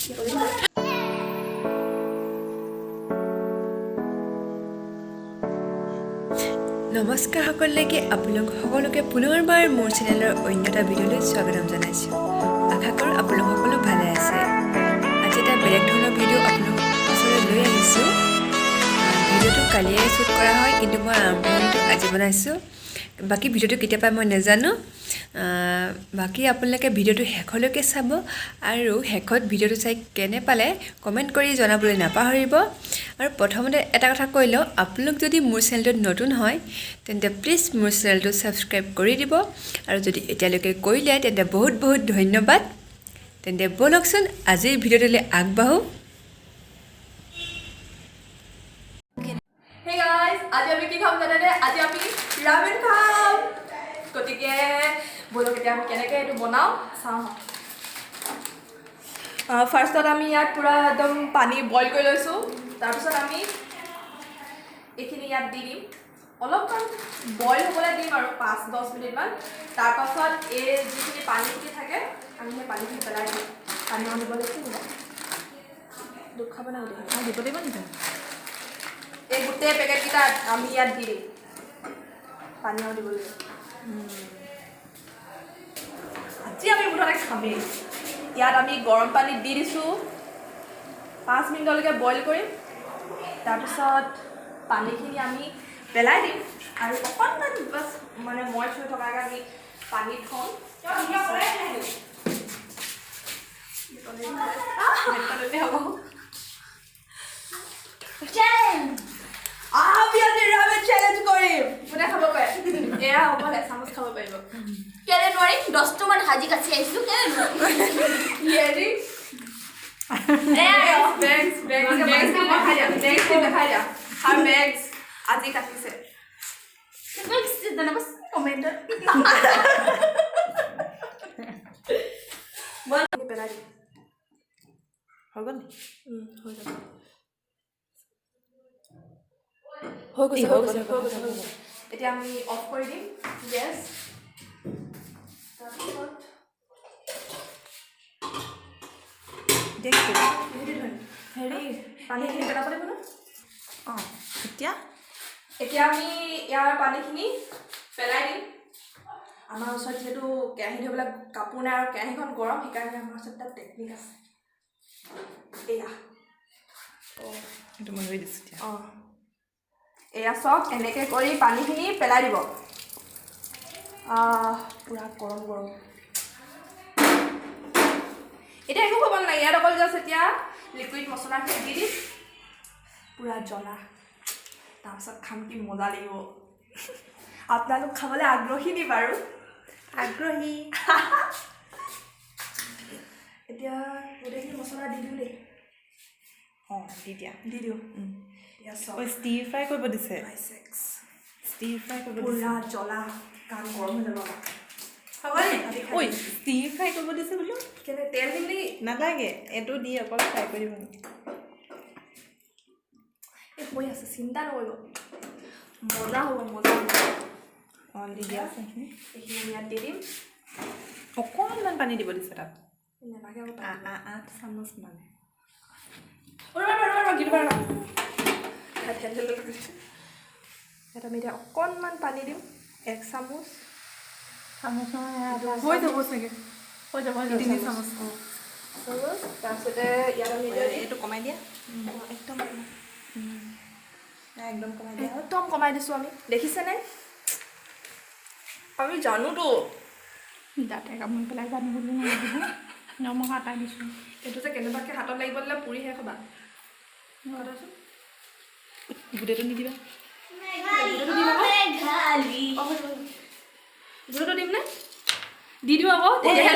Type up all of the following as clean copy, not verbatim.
নমস্কাৰ সকলোকে আপোনালোক সকলোকে পুনৰবাৰ মোৰ চেনেলৰ অন্য এটা ভিডিঅ'লৈ স্বাগতম জনাইছোঁ। আশা কৰোঁ আপোনালোক সকলো ভালে আছে। আজি এটা বেলেগ ধৰণৰ ভিডিঅ' আপোনালোকৰ ওচৰলৈ লৈ আহিছোঁ। ভিডিঅ'টো কালিয়ে শ্বুট কৰা হয়, কিন্তু মই আৰম্ভণিটো আজি বনাইছোঁ। বাকী ভিডিঅ'টো কেতিয়া পাই মই নাজানো। বাকী আপোনালোকে ভিডিঅ'টো শেষলৈকে চাব আৰু শেষত ভিডিঅ'টো চাই কেনে পালে কমেণ্ট কৰি জনাবলৈ নাপাহৰিব। আৰু প্ৰথমতে এটা কথা কৈ লওঁ, আপোনালোক যদি মোৰ চেনেলটোত নতুন হয় তেন্তে প্লিজ মোৰ চেনেলটো ছাবস্ক্ৰাইব কৰি দিব, আৰু যদি এতিয়ালৈকে কৰিলে তেন্তে বহুত বহুত ধন্যবাদ। তেন্তে ব'লকচোন আজিৰ ভিডিঅ'টোলৈ আগবাঢ়ো। Hey guys, আজি আমি কি খাম জানেনে? আজি আমি ৰামেন খাম। গতিকে বলক এতিয়া আমি কেনেকৈ এইটো বনাওঁ চাওঁ। ফাৰ্ষ্টত আমি ইয়াত পূৰা একদম পানী বইল কৰি লৈছোঁ। তাৰপিছত আমি এইখিনি ইয়াত দি দিম, অলপমান বইল হ'বলৈ দিম আৰু 5-10 মিনিটমান। তাৰপাছত এই যিখিনি পানীখিনি থাকে আমি সেই পানীখিনি পেলাই দিম। পানী দিব লাগিছিল দুখ খাব নাই দিব লাগিব নেকি? এই গোটেই পেকেটকেইটা আমি ইয়াত দি দিম, পানীও দিব লাগিব। আজি আমি মুঠতে খামেই। ইয়াত আমি গৰম পানীত দি দিছোঁ, 5 মিনিটলৈকে বইল কৰিম। তাৰপিছত পানীখিনি আমি পেলাই দিম আৰু অকণমান বাছ মানে মই থৈ থকাকৈ আমি পানীত থওঁ। আমি আজি ৰামেন চেলেঞ্জ কৰিম। কোনে খাব পাৰে? এয়া অকল এচামুচ খাব পাৰিব। কেলে নোৱাৰিম? 10টামান সাজি কাচি আহিছোঁ, কেলে নোৱাৰিম? আজি কাটিছে পেলাই দিম। হৈ গ'ল? হৈ গৈছে। এতিয়া আমি অফ কৰি দিম গেছ। তাৰপিছত হেৰি পানীখিনি পেলাব লাগিব ন? অঁ, এতিয়া আমি ইয়াৰ পানীখিনি পেলাই দিম। আমাৰ ওচৰত যিহেতু কেৰাহী ধৰিবলৈ কাপোৰ নাই আৰু কেৰাহীখন গৰম, সেইকাৰণে আমাৰ ওচৰত এটা টেকনিক আছে। এয়া এইটো মই লৈ দিছোঁ এতিয়া। অঁ, এয়া চাওক, এনেকৈ কৰি পানীখিনি পেলাই দিব। পূৰা গৰম গৰম। এতিয়া একো ক'ব নালাগে, ইয়াত অকল জাষ্ট এতিয়া লিকুইড মছলাখিনি দি দিম, পূৰা জ্বলা। তাৰপিছত খাম, কি মজা লাগিব। আপোনালোক খাবলৈ আগ্ৰহী নি বাৰু? আগ্ৰহী। এতিয়া গোটেইখিনি মছলা দি দিওঁ দেই। অঁ, দি দিওঁ। এতিয়া চব ষ্টিৰ ফ্ৰাই কৰিব দিছে। ষ্টিৰ ফ্ৰাই কৰিব দিছে। পূৰা জ্বলা, কাৰণ গৰম হৈ যাব। ঐ, ষ্টিৰ ফ্ৰাই কৰিব দিছে বোলো। কেনে তেল দিম নেকি? নালাগে, এইটো দি অকল ফ্ৰাই কৰি দিব নেকি? এই হৈ আছে, চিন্তা নকৰিব, মজা হ'ব, মজা হ'ব। অঁ, দি দিয়া আছে এইখিনি। এইখিনি ইয়াত দি দিম। অকণমান পানী দিব দিছে তাত। নেলাগে আকৌ 8 চামুচ মানে। ইয়াত আমি এতিয়া অকণমান পানী দিম, 1 চামুচ। হৈ যাব চাগে। হৈ যাব 3 চামুচ। তাৰপিছতে ইয়াত আমি এইটো কমাই দিয়া। একদম একদম কমাই দিয়া। একদম কমাই দিছোঁ আমি, দেখিছেনে? আমি জানোতো। দাঁতে কামুৰি পেলাই জানো বুলি নমক আটাই দিছোঁ। এইটো যে কেনেবাকৈ হাতত লাগিব দিলে পুৰি শেষ হ'বা। গোটেইটো নিদিবা। জোৰটো দিম নে? দি দিওঁ আকৌ, তেতিয়াহে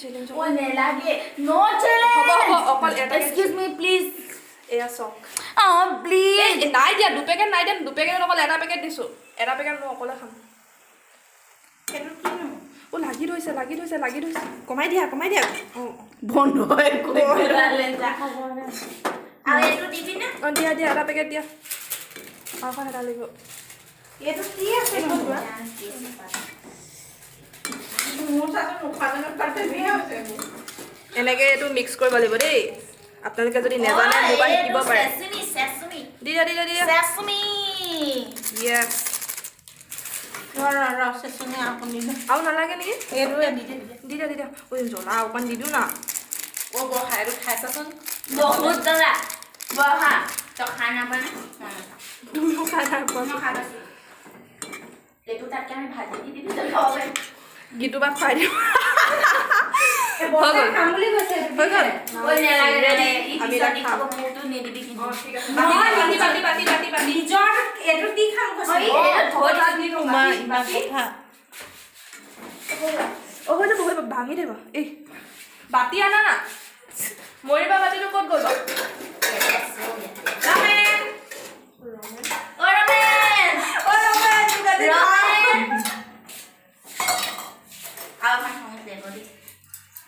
চেলেঞ্জ হ'ব। নেলাগে, ন' চেলেঞ্জ। হ'ব, অকল এটা। Excuse me please. এয়া চক। প্লিজ। নাই দিয়া, 2 পেকেট নাই দিয়া। 2 পেকেটত অকল 1 পেকেট দিছোঁ। 1 পেকেট মই অকলে খাম। লাগি ধৰিছে। কমাই দিয়া। অঁ, বন্ধ হৈ পেলালে যা। আৰু এইটো দিবি না? অঁ, দিয়া 1 পেকেট দিয়া। এখন এটা লাগিব। এইটো কি আছে? মোৰ চাচোন মুখাজনত কাটে বিয়া হৈছে। এনেকৈ এইটো মিক্স কৰিব লাগিব দেই আপোনালোকে যদি নেজানে মোৰ পৰা শিকিব পাৰে Sesame. দিয়া Sesame. য়েছ Sesame আপুনি আৰু নালাগে নেকি এইটোৱে দি দে দি দিয়া ঐ জ্বলা অকণ দি দিওঁ না বহা এইটো খাইছাচোন বহুত জ্বলা বহা তই খাই নাপানে দুয়ো খাই নাই পোৱা মই খাই পাইছোঁ এইটো তাতকৈ আমি ভাজি দি দিবি তই খাব পাৰিম গীটো বা খুৱাই দিওঁ খাম বুলি কৈছে হৈ গ'ল ঐ নেলাগে আমি আমি খাব মোৰটো নিদিবি কিন্তু ঠিক আছে বাতি নিজৰ এইটো দি খাম কৈছে হৈ যাব ভাঙি দিব এই বাতি আনা না মৰিবা বাতিটো ক'ত গ'ল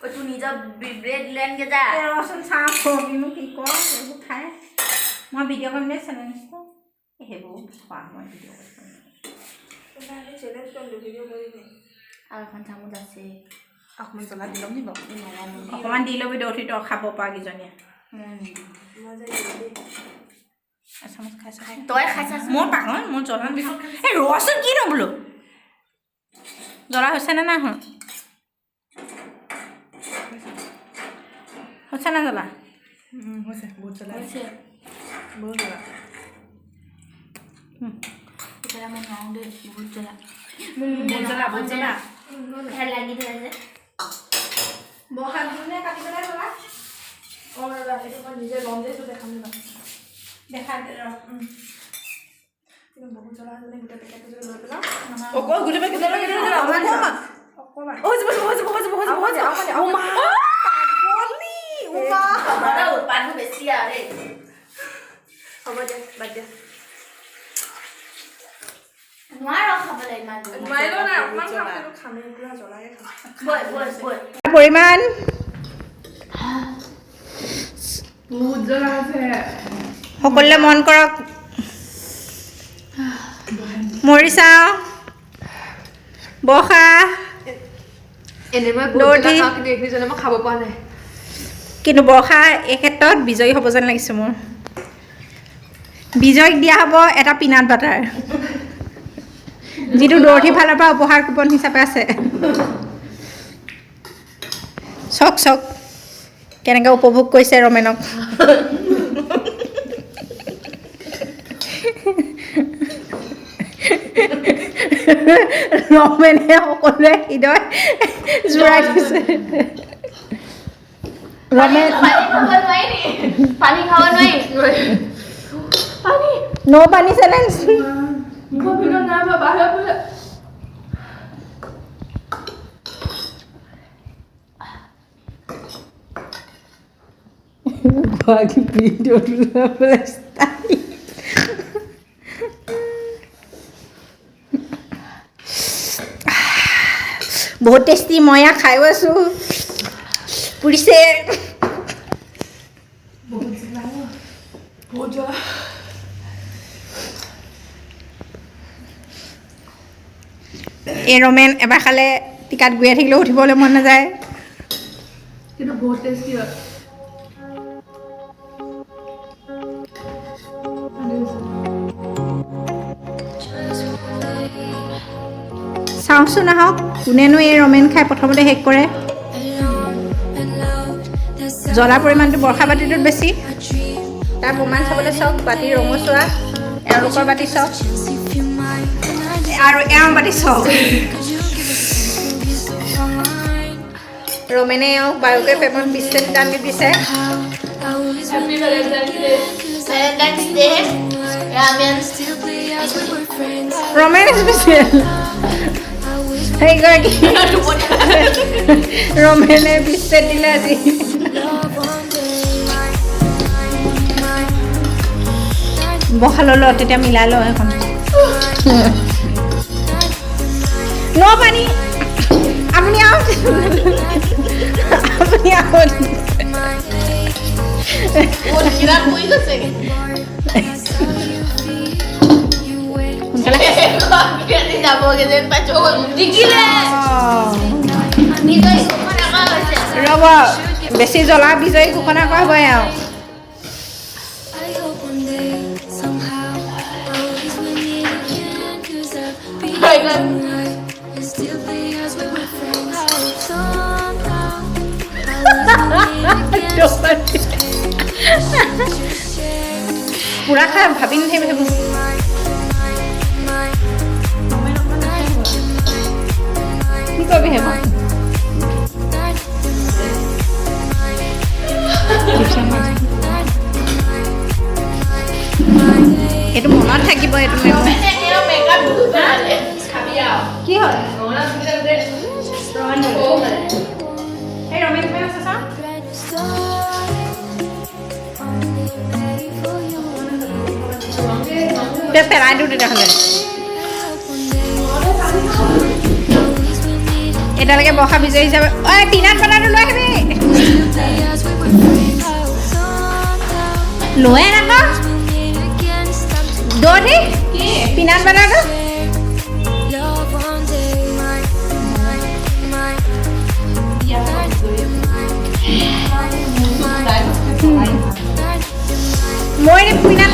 tu নিজৰ ব্ৰেড লেনগে যা ৰচোন চাহ খোৱাবিনো কি কৰ এইবোৰ খাই মই ভিডিঅ' কৰিম দেই চেলেঞ্জটো সেইবোৰ খোৱা মই ভিডিঅ' আৰু এখন চামুচ আছে অকণমান জ্বলা দি ল'ম নিব অকণমান দি ল'বি দৌঠি তই খাব পৰা কেইজনীয়ে এচামুচ খাইছা তই খাইছা মোৰ পাগল মোৰ জ্বলা নাখাওঁ এই ৰচোন কি ন বোলো জ্বলা হৈছেনে নাই হোৱা হৈছে না জ্বলা হৈছে বহুত জ্বলা হৈছে বহুত জ্বলা এতিয়া মই নাও দে বহুত জ্বলা বহুত জ্বলা ভাল লাগি ধৰে যে বহা দিনে কাটি পেলাই জ্বলা অঁ ৰ'বা সেইটো মই নিজে ল'ম যে সেইটো দেখাম ৰ'বা দেখাই দে ৰ কিন্তু বহুত জ্বলা হ'লে গোটেই পেকেটটো যদি লৈ পেলাওঁ অকল গোটেই পেকেট অকণমান উৎপাদন বেছি আৰু দেই হ'ব দিয়া বাদ দিয়া নোৱাৰ খাবলৈ ইমান নোৱাৰিলেও নাই অকণমান খামেই পুৰা জ্বলায়ে খাম বৈ পৰিমাণ বহুত জ্বলা আছে সকলোৱে মন কৰক মৰিচাও বসা এনে মই দৌৰি কিন্তু এইকেইজনে মই খাব পৰা নাই কিন্তু বৰ্ষা এই ক্ষেত্ৰত বিজয়ী হ'ব যেন লাগিছে মোৰ বিজয়ক দিয়া হ'ব এটা পিনাট বাটাৰ যিটো দৌৰঠি ফালৰ পৰা উপহাৰ কুপন হিচাপে আছে চাওক কেনেকৈ উপভোগ কৰিছে ৰমেনক ৰমেনে সকলোৱে হৃদয় জোৰাই দিছে ৰমেন পানী খাব নোৱাৰি নো পানী চেলেঞ্জ বহুত টেষ্টি মই ইয়াক খাইও আছো পুৰিছে বহুত জ্বলা এই ৰমেন এবাৰ খালে টিকাত গুৰিয়াই থাকিলেও উঠিবলৈ মন নাযায় কিন্তু বহুত টেষ্টি হয় চাওঁচোন আহক কোনেনো এই ৰমেন খাই প্ৰথমতে শেষ কৰে জ্বলাৰ পৰিমাণটো বৰ্ষা বাতিটোত বেছি তাৰ প্ৰমাণ চাবলৈ চাওক বাতিৰ ৰঙচুৱা এওঁলোকৰ বাতি চাওক আৰু এওঁ বাতি চাওক ৰমেনে এওঁক বাৰুকৈ প্ৰেমত বিস্কুট দাঙি দিছে ৰমেন স্পেচিয়েল সেইগৰাকী ৰমেনে বিস্কুট দিলে আজি বহা ল'লো তেতিয়া মিলাই লওঁ এখন ন পানী আপুনি আহক আপুনি আহক ৰ'ব বেছি জ্বলা বিজয়ী ঘোষণা কৰা হ'বই আৰু পুৰা খাই ভাবি নাথাকিব সেইবোৰ কি কৰিবি সেইবোৰ এইটো মনত থাকিব এইটো কি হয় এই ৰমেন আছে চা পেলাই দিওঁ তেতিয়াহ'লে এতিয়ালৈকে বৰ্ষা বিজয়ী হিচাপে ঐ পিনাট বাটাৰটো লৈ আহিবি লৈ আন আকৌ দৌৰি পিনাট বাটাৰটো মই পিনাট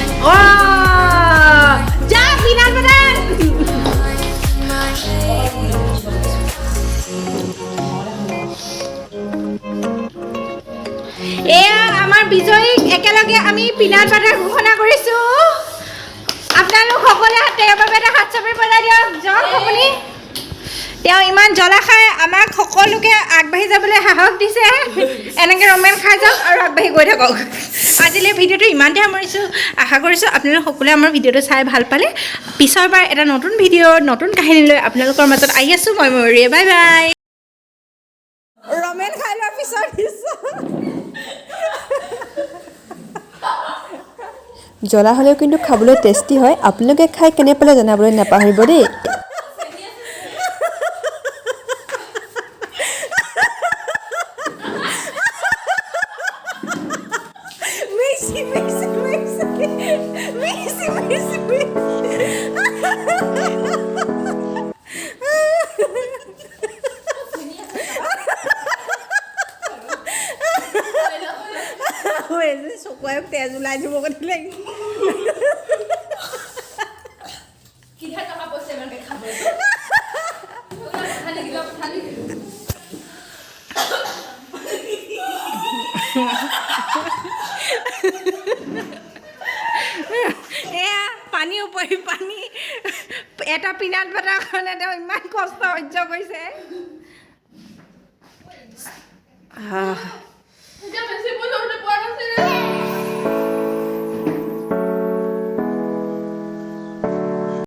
যা পিনাট বাটাৰ এয়া আমাৰ বিজয়ীক একেলগে আমি পিনাট বাটাৰ ঘোষণা কৰিছোঁ আপোনালোক সকলোৱে তেওঁৰ বাবে এটা হাত চাপৰি পেলাই দিয়ক যাওক আপুনি তেওঁ ইমান জ্বলা খাই আমাক সকলোকে আগবাঢ়ি যাবলৈ সাহস দিছে এনেকৈ ৰমেন খাই যাওক আৰু আগবাঢ়ি গৈ থাকক আজিলৈ ভিডিঅ'টো ইমানতে সামৰিছোঁ আশা কৰিছোঁ আপোনালোক সকলোৱে আমাৰ ভিডিঅ'টো চাই ভাল পালে পিছৰবাৰ এটা নতুন ভিডিঅ' নতুন কাহিনী লৈ আপোনালোকৰ মাজত আহি আছোঁ মই ময়ূৰীয়ে বাই বাই ৰমেন খাই লোৱাৰ পিছত জ্বলা হ'লেও কিন্তু খাবলৈ টেষ্টি হয় আপোনালোকে খাই কেনে পালে জনাবলৈ নাপাহৰিব দেই চকুৱাই তেজ ওলাই দিব কথা লাগি এয়া পানী উপৰি পানী এটা পিনাট বাটাৰ কাৰণে তেওঁ ইমান কষ্ট সহ্য কৰিছে